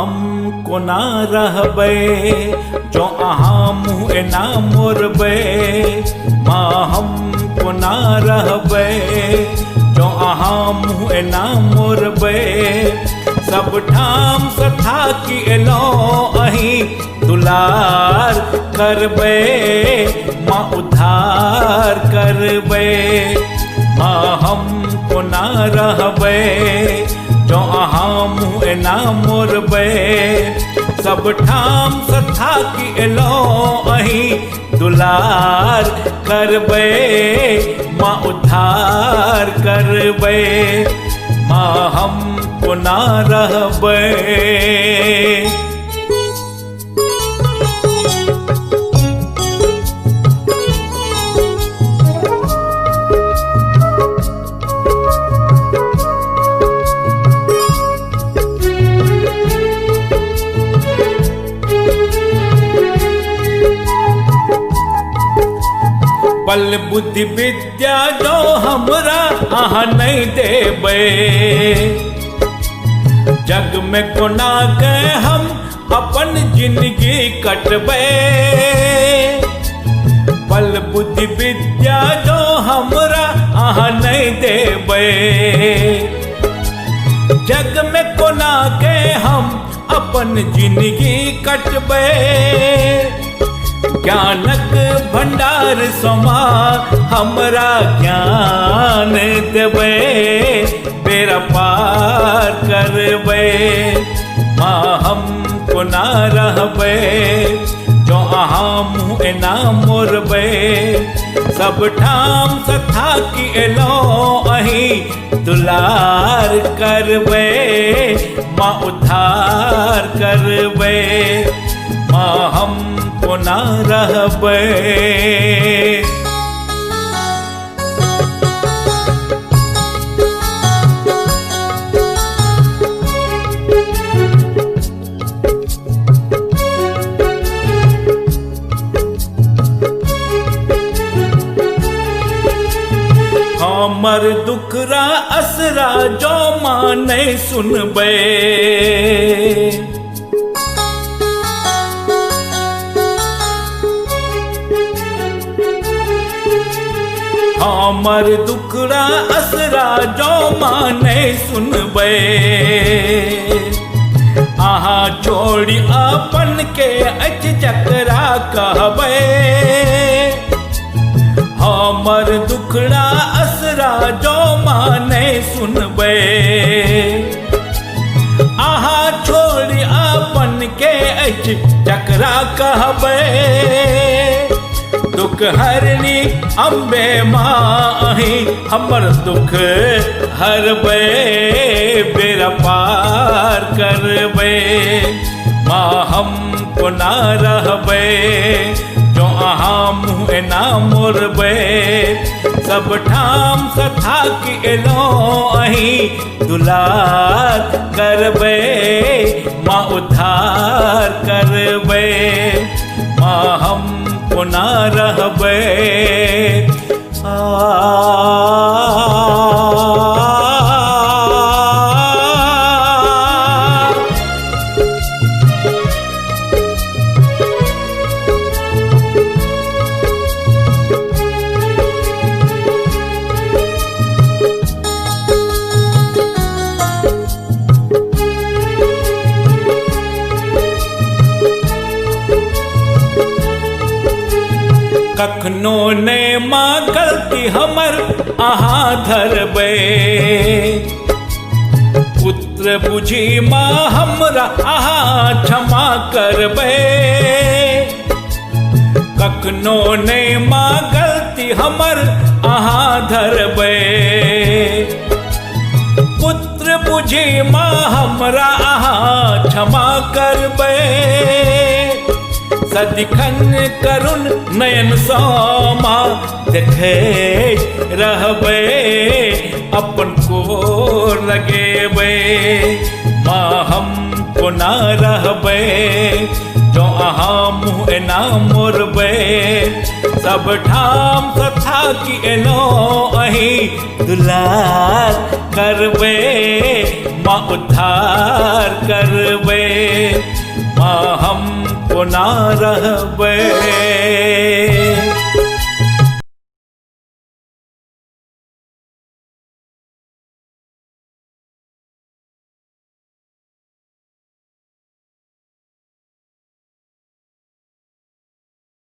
हम कोना रहबै जो अहाँ मुँह एना मोरबै। माँ हम कोना रहबै जो अहाँ मुँह एना मोरबै। सब ठाम सँ थाकि एलहुँ अहीं दुलार करबै। माँ उद्धार करबै। माँ हम कोना रहबै जो अहाँ मुँह एना मोरबै। सब ठाम सँ थाकि एलहुँ अहीं दुलार करबै। माँ उद्धार करबै। माँ हम कोना रहबै। बल बुद्धि विद्या जो हमरा अहाँ नहीं देबै। जग में कोना के हम अपन जिंदगी कटबै। बल बुद्धि विद्या जो हमरा अहाँ नहीं देबै। जग में कोना के हम अपन जिंदगी कटबै। ज्ञानक भंडार समा हमरा ज्ञान देबै। बेड़ा पार करबै। माँ हम कोना रहबै जो अहाँ मुँह एना मोरबै। सब ठाम सँ थाकि एलहुँ अहीं दुलार करबै। माँ उद्धार करबै। माँ हम कोना रहबै। हमर दुखरा असरा जो माँ नहीं सुनबै। हमर दुखड़ा असरा जो माँ नहीं सुनबै। अहाँ छोड़ी अपन के अच जकरा कहबै। हमर दुखड़ा असरा जो माँ नहीं सुनबै। अहाँ छोड़ी अपन के अच जकरा कहबै। दुख हरनी अम्बे माँ अहीं हमर दुख हरबै। बेड़ा पार करबै। माँ हम कोना रहबै जो अहाँ मुँह एना मोरबै। सब ठाम सँ थाकि एलहुँ अहीं दुलार करबै। माँ उद्धार करबै। माँ हम कोना रहबै। कखनो ने माँ गलती हमर अहाँ धरबै। पुत्र बुझी माँ हमरा अहाँ क्षमा करबै। कखनो ने माँ गलती हमर अहाँ धरबै। पुत्र बुझी माँ हमरा अहाँ क्षमा करबै। सदिखन करुण नयन सँ माँ देखैत रहबै। अपन कोर लगेबै। माँ हम कोना रहबै जो अहाँ मुँह एना मोरबै। सब ठाम तो थाकी एलो अहीं दुलार करबे माँ उद्धार करबे माँ हम को ना रहबे।